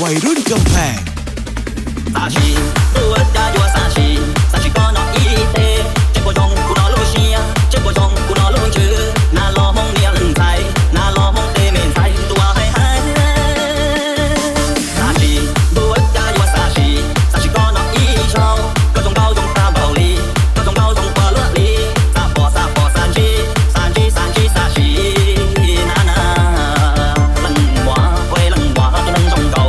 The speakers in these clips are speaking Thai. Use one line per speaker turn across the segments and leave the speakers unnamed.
วัยรุ่นกำแพง
ซาชิตัวดาโยซาชิซาชิก็นออีเตเจ็บปวดงกูนอโลเชียเจ็บปวดงกูนอโลชื่อนาลอห้องเนียลึงไทยนาลอห้องเตเมนไทยตัวให้หายซาชิตัวดาโยซาชิซาชิก็นออีชาวก็จงเบาจงตาเบาลีก็จงเบาจงปะเลือลีซาปอซาปอซานชิซานชิซานชิซาชินานาลังหวาไว้ลังหวาที่นั่งจงเก่า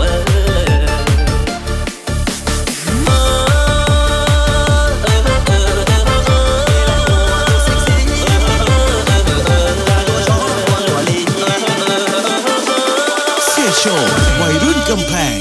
โชว์วัยรุ่นกำแพง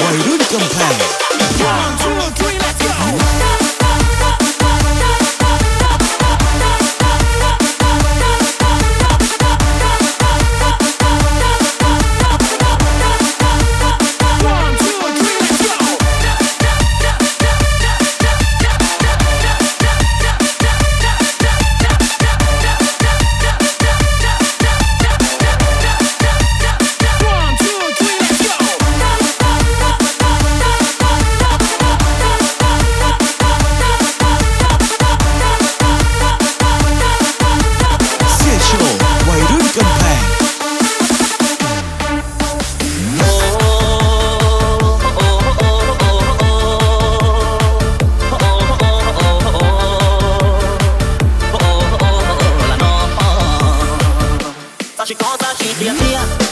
วัยรุ่นกำแพง
ซาชิโกซาชิเตียเตีย